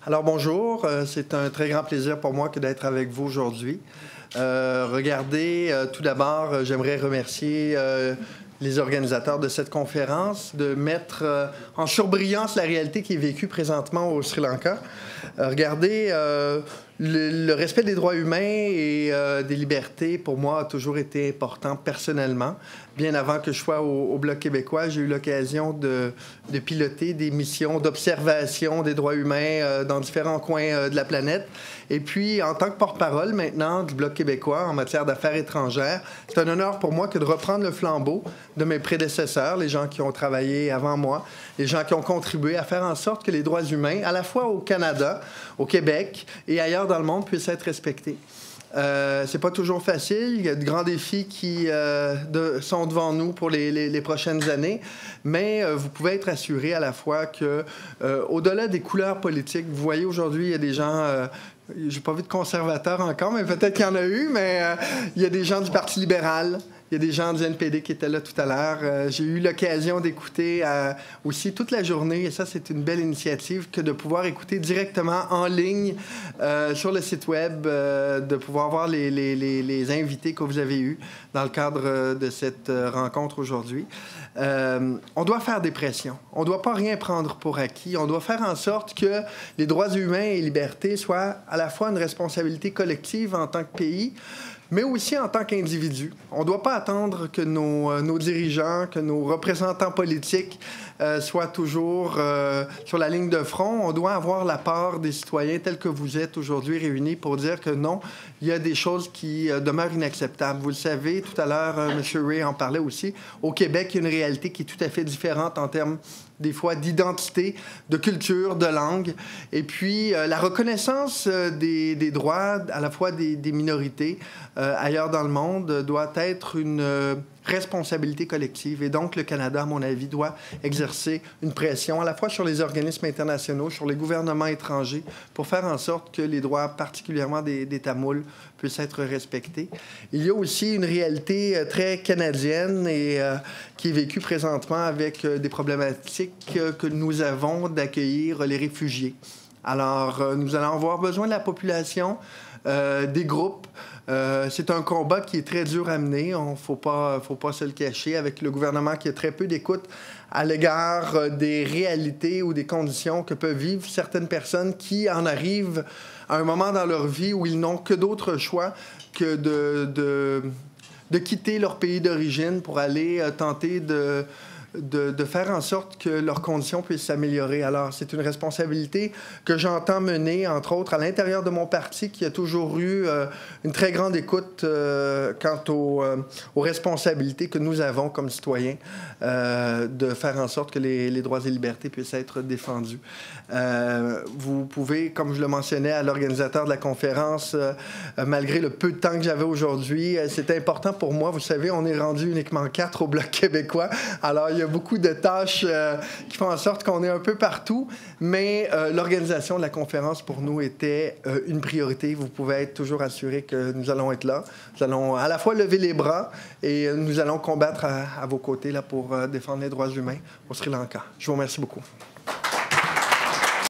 Alors bonjour, c'est un très grand plaisir pour moi que d'être avec vous aujourd'hui. Tout d'abord, j'aimerais remercier les organisateurs de cette conférence de mettre en surbrillance la réalité qui est vécue présentement au Sri Lanka. Le respect des droits humains et des libertés, pour moi, a toujours été important personnellement. Bien avant que je sois au Bloc québécois, j'ai eu l'occasion de piloter des missions d'observation des droits humains dans différents coins de la planète. Et puis, en tant que porte-parole maintenant du Bloc québécois en matière d'affaires étrangères, c'est un honneur pour moi que de reprendre le flambeau de mes prédécesseurs, les gens qui ont travaillé avant moi, les gens qui ont contribué à faire en sorte que les droits humains, à la fois au Canada, au Québec et ailleurs dans le monde, puissent être respectés. C'est pas toujours facile. Il y a de grands défis qui sont devant nous pour les prochaines années, mais vous pouvez être assuré à la fois que, au-delà des couleurs politiques, vous voyez aujourd'hui, il y a des gens... j'ai pas vu de conservateurs encore, mais peut-être qu'il y en a eu, mais il y a des gens du Parti libéral. Il y a des gens du NPD qui étaient là tout à l'heure. J'ai eu l'occasion d'écouter aussi toute la journée, et ça, c'est une belle initiative, que de pouvoir écouter directement en ligne sur le site web, de pouvoir voir les invités que vous avez eus dans le cadre de cette rencontre aujourd'hui. On doit faire des pressions. On ne doit pas rien prendre pour acquis. On doit faire en sorte que les droits humains et libertés soient à la fois une responsabilité collective en tant que pays, mais aussi en tant qu'individu. On ne doit pas attendre que nos dirigeants, que nos représentants politiques soient toujours sur la ligne de front. On doit avoir la part des citoyens tels que vous êtes aujourd'hui réunis pour dire que non, il y a des choses qui demeurent inacceptables. Vous le savez, tout à l'heure, M. Ray en parlait aussi. Au Québec, il y a une réalité qui est tout à fait différente en termes des fois d'identité, de culture, de langue. Et puis, la reconnaissance des droits, à la fois des minorités ailleurs dans le monde, doit être une responsabilité collective. Et donc, le Canada, à mon avis, doit exercer une pression à la fois sur les organismes internationaux, sur les gouvernements étrangers, pour faire en sorte que les droits, particulièrement des Tamouls, puissent être respectés. Il y a aussi une réalité très canadienne et qui est vécue présentement avec des problématiques que nous avons d'accueillir les réfugiés. Alors, nous allons avoir besoin de la population, des groupes. C'est un combat qui est très dur à mener. Il ne faut pas se le cacher, avec le gouvernement qui a très peu d'écoute à l'égard des réalités ou des conditions que peuvent vivre certaines personnes qui en arrivent à un moment dans leur vie où ils n'ont que d'autres choix que de quitter leur pays d'origine pour aller tenter de faire en sorte que leurs conditions puissent s'améliorer. Alors, c'est une responsabilité que j'entends mener, entre autres, à l'intérieur de mon parti, qui a toujours eu une très grande écoute quant aux responsabilités que nous avons comme citoyens de faire en sorte que les droits et libertés puissent être défendus. Vous pouvez, comme je le mentionnais à l'organisateur de la conférence, malgré le peu de temps que j'avais aujourd'hui, c'est important pour moi. Vous savez, on est rendu uniquement 4 au Bloc québécois. Alors, il y a beaucoup de tâches qui font en sorte qu'on est un peu partout, mais l'organisation de la conférence, pour nous, était une priorité. Vous pouvez être toujours assuré que nous allons être là. Nous allons à la fois lever les bras et nous allons combattre à vos côtés là, pour défendre les droits humains au Sri Lanka. Je vous remercie beaucoup.